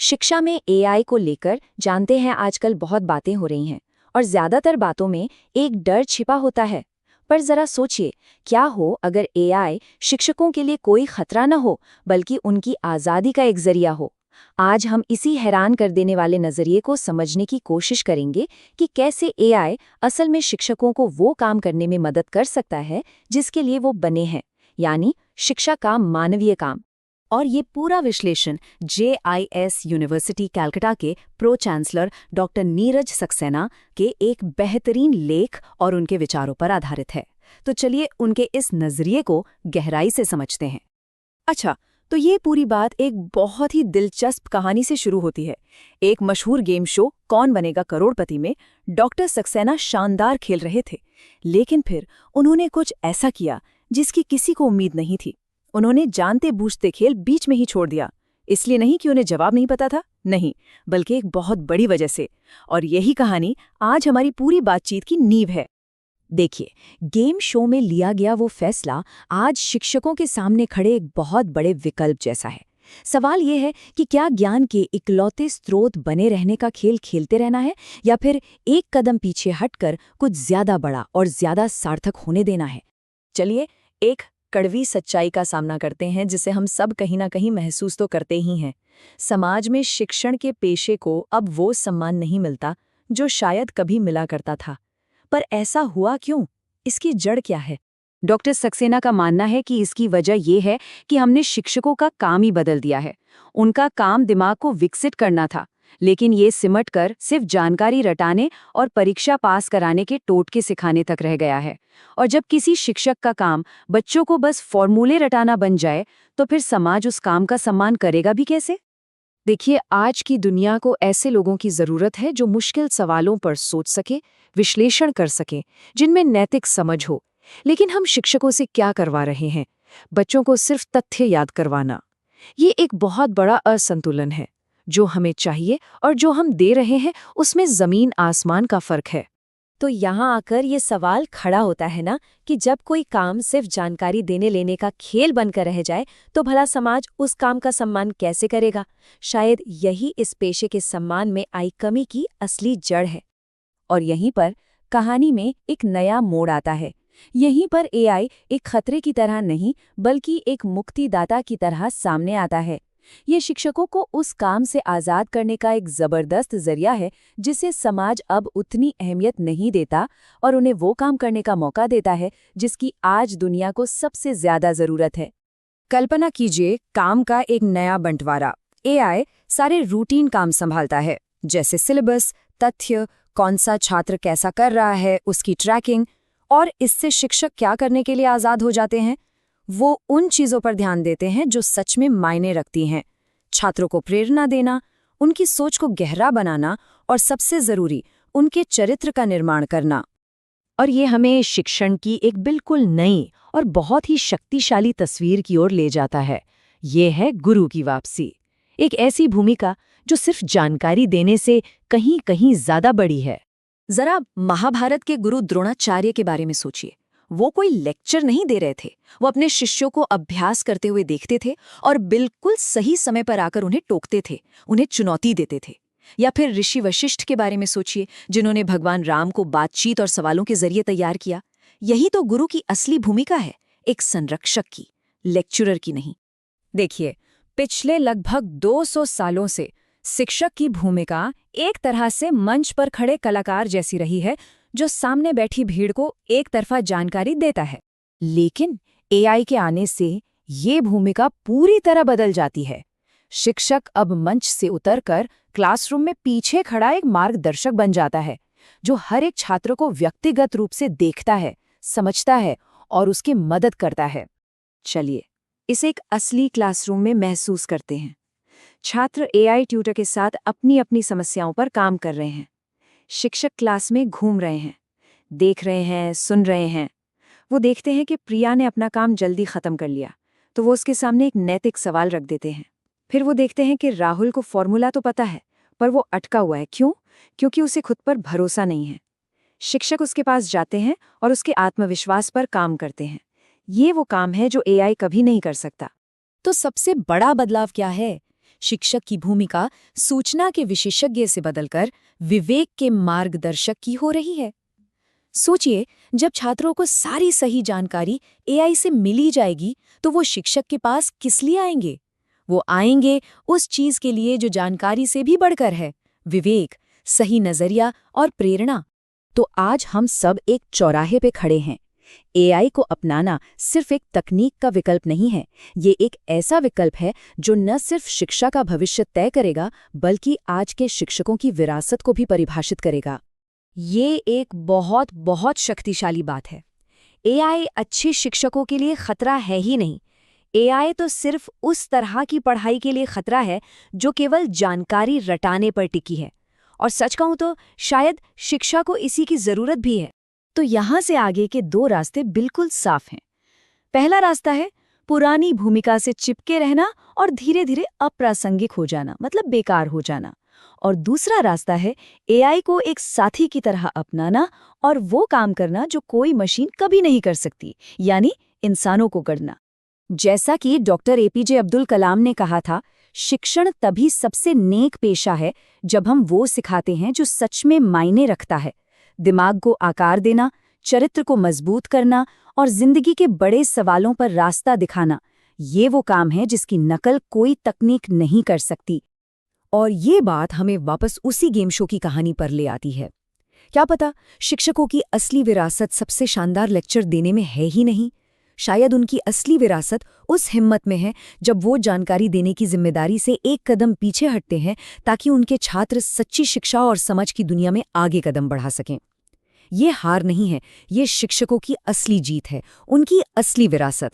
शिक्षा में एआई को लेकर जानते हैं आजकल बहुत बातें हो रही हैं और ज्यादातर बातों में एक डर छिपा होता है। पर जरा सोचिए, क्या हो अगर एआई शिक्षकों के लिए कोई खतरा न हो बल्कि उनकी आज़ादी का एक जरिया हो। आज हम इसी हैरान कर देने वाले नजरिए को समझने की कोशिश करेंगे कि कैसे एआई असल में शिक्षकों को वो काम करने में मदद कर सकता है जिसके लिए वो बने हैं, यानी शिक्षा का मानवीय काम। और ये पूरा विश्लेषण JIS यूनिवर्सिटी कलकत्ता के pro chancellor doctor Neeraj Saxena के एक बेहतरीन लेख और उनके विचारों पर आधारित है। तो चलिए उनके इस नजरिए को गहराई से समझते हैं। अच्छा, तो ये पूरी बात एक बहुत ही दिलचस्प कहानी से शुरू होती है। एक मशहूर गेम शो कौन बनेगा करोड़पति में डॉक्टर सक्सेना शानदार खेल रहे थे, लेकिन फिर उन्होंने कुछ ऐसा किया जिसकी किसी को उम्मीद नहीं थी। उन्होंने जानते बूझते खेल बीच में ही छोड़ दिया। इसलिए नहीं कि उन्हें जवाब नहीं पता था, नहीं, बल्कि एक बहुत बड़ी वजह से। और यही कहानी आज हमारी पूरी बातचीत की नींव है। देखिए, गेम शो में लिया गया वो फैसला आज शिक्षकों के सामने खड़े एक बहुत बड़े विकल्प जैसा है। सवाल ये है कि क्या ज्ञान के इकलौते स्रोत बने रहने का खेल खेलते रहना है या फिर एक कदम पीछे हटकर कुछ ज्यादा बड़ा और ज्यादा सार्थक होने देना है। चलिए एक कड़वी सच्चाई का सामना करते हैं जिसे हम सब कहीं ना कहीं महसूस तो करते ही हैं। समाज में शिक्षण के पेशे को अब वो सम्मान नहीं मिलता जो शायद कभी मिला करता था। पर ऐसा हुआ क्यों? इसकी जड़ क्या है? डॉक्टर सक्सेना का मानना है कि इसकी वजह यह है कि हमने शिक्षकों का काम ही बदल दिया है। उनका काम दिमाग को विकसित करना था, लेकिन ये सिमट कर सिर्फ जानकारी रटाने और परीक्षा पास कराने के टोटके सिखाने तक रह गया है। और जब किसी शिक्षक का काम बच्चों को बस फॉर्मूले रटाना बन जाए, तो फिर समाज उस काम का सम्मान करेगा भी कैसे? देखिए, आज की दुनिया को ऐसे लोगों की जरूरत है जो मुश्किल सवालों पर सोच सके, विश्लेषण कर सके, जिनमें नैतिक समझ हो। लेकिन हम शिक्षकों से क्या करवा रहे हैं? बच्चों को सिर्फ तथ्य याद करवाना। ये एक बहुत बड़ा असंतुलन है। जो हमें चाहिए और जो हम दे रहे हैं, उसमें जमीन आसमान का फर्क है। तो यहाँ आकर ये सवाल खड़ा होता है ना कि जब कोई काम सिर्फ जानकारी देने लेने का खेल बनकर रह जाए, तो भला समाज उस काम का सम्मान कैसे करेगा? शायद यही इस पेशे के सम्मान में आई कमी की असली जड़ है। और यहीं पर कहानी में एक नया मोड़ आता है। यहीं पर एआई एक खतरे की तरह नहीं, बल्कि एक मुक्तिदाता की तरह सामने आता है। ये शिक्षकों को उस काम से आज़ाद करने का एक ज़बरदस्त जरिया है जिसे समाज अब उतनी अहमियत नहीं देता, और उन्हें वो काम करने का मौका देता है जिसकी आज दुनिया को सबसे ज़्यादा ज़रूरत है। कल्पना कीजिए काम का एक नया बंटवारा। एआई सारे रूटीन काम संभालता है, जैसे सिलेबस, तथ्य, कौन सा छात्र कैसा कर रहा है, उसकी ट्रैकिंग। और इससे शिक्षक क्या करने के लिए आज़ाद हो जाते हैं? वो उन चीज़ों पर ध्यान देते हैं जो सच में मायने रखती हैं। छात्रों को प्रेरणा देना, उनकी सोच को गहरा बनाना और सबसे ज़रूरी, उनके चरित्र का निर्माण करना। और ये हमें शिक्षण की एक बिल्कुल नई और बहुत ही शक्तिशाली तस्वीर की ओर ले जाता है। ये है गुरु की वापसी। एक ऐसी भूमिका जो सिर्फ जानकारी देने से कहीं कहीं ज़्यादा बड़ी है। जरा महाभारत के गुरु द्रोणाचार्य के बारे में सोचिए। वो कोई लेक्चर नहीं दे रहे थे, वो अपने शिष्यों को अभ्यास करते हुए देखते थे और बिल्कुल सही समय पर आकर उन्हें टोकते थे, उन्हें चुनौती देते थे। या फिर ऋषि वशिष्ठ के बारे में सोचिए, जिन्होंने भगवान राम को बातचीत और सवालों के जरिए तैयार किया। यही तो गुरु की असली भूमिका है, एक संरक्षक की, लेक्चरर की नहीं। देखिए, पिछले लगभग 200 सालों से शिक्षक की भूमिका एक तरह से मंच पर खड़े कलाकार जैसी रही है, जो सामने बैठी भीड़ को एक तरफा जानकारी देता है। लेकिन एआई के आने से ये भूमिका पूरी तरह बदल जाती है। शिक्षक अब मंच से उतरकर क्लासरूम में पीछे खड़ा एक मार्गदर्शक बन जाता है, जो हर एक छात्र को व्यक्तिगत रूप से देखता है, समझता है और उसकी मदद करता है। चलिए इसे एक असली क्लासरूम में महसूस करते हैं। छात्र एआई ट्यूटर के साथ अपनी अपनी समस्याओं पर काम कर रहे हैं। शिक्षक क्लास में घूम रहे हैं, देख रहे हैं, सुन रहे हैं। वो देखते हैं कि प्रिया ने अपना काम जल्दी खत्म कर लिया, तो वो उसके सामने एक नैतिक सवाल रख देते हैं। फिर वो देखते हैं कि राहुल को फॉर्मूला तो पता है, पर वो अटका हुआ है। क्यों? क्योंकि उसे खुद पर भरोसा नहीं है। शिक्षक उसके पास जाते हैं और उसके आत्मविश्वास पर काम करते हैं। ये वो काम है जो एआई कभी नहीं कर सकता। तो सबसे बड़ा बदलाव क्या है? शिक्षक की भूमिका सूचना के विशेषज्ञ से बदलकर विवेक के मार्गदर्शक की हो रही है। सोचिए, जब छात्रों को सारी सही जानकारी एआई से मिली जाएगी, तो वो शिक्षक के पास किस लिए आएंगे? वो आएंगे उस चीज के लिए जो जानकारी से भी बढ़कर है, विवेक, सही नजरिया और प्रेरणा। तो आज हम सब एक चौराहे पे खड़े हैं। एआई को अपनाना सिर्फ एक तकनीक का विकल्प नहीं है, ये एक ऐसा विकल्प है जो न सिर्फ शिक्षा का भविष्य तय करेगा, बल्कि आज के शिक्षकों की विरासत को भी परिभाषित करेगा। ये एक बहुत बहुत शक्तिशाली बात है। एआई अच्छे शिक्षकों के लिए खतरा है ही नहीं। एआई तो सिर्फ उस तरह की पढ़ाई के लिए खतरा है जो केवल जानकारी रटाने पर टिकी है। और सच कहूं तो शायद शिक्षा को इसी की जरूरत भी है। तो यहाँ से आगे के दो रास्ते बिल्कुल साफ हैं। पहला रास्ता है पुरानी भूमिका से चिपके रहना और धीरे धीरे अप्रासंगिक हो जाना, मतलब बेकार हो जाना। और दूसरा रास्ता है एआई को एक साथी की तरह अपनाना और वो काम करना जो कोई मशीन कभी नहीं कर सकती, यानी इंसानों को गढ़ना। जैसा कि डॉक्टर एपीजे अब्दुल कलाम ने कहा था, शिक्षण तभी सबसे नेक पेशा है जब हम वो सिखाते हैं जो सच में मायने रखता है। दिमाग को आकार देना, चरित्र को मजबूत करना और जिंदगी के बड़े सवालों पर रास्ता दिखाना, ये वो काम है जिसकी नकल कोई तकनीक नहीं कर सकती। और ये बात हमें वापस उसी गेम शो की कहानी पर ले आती है। क्या पता शिक्षकों की असली विरासत सबसे शानदार लेक्चर देने में है ही नहीं। शायद उनकी असली विरासत उस हिम्मत में है जब वो जानकारी देने की जिम्मेदारी से एक कदम पीछे हटते हैं ताकि उनके छात्र सच्ची शिक्षा और समझ की दुनिया में आगे कदम बढ़ा सकें। ये हार नहीं है, ये शिक्षकों की असली जीत है, उनकी असली विरासत।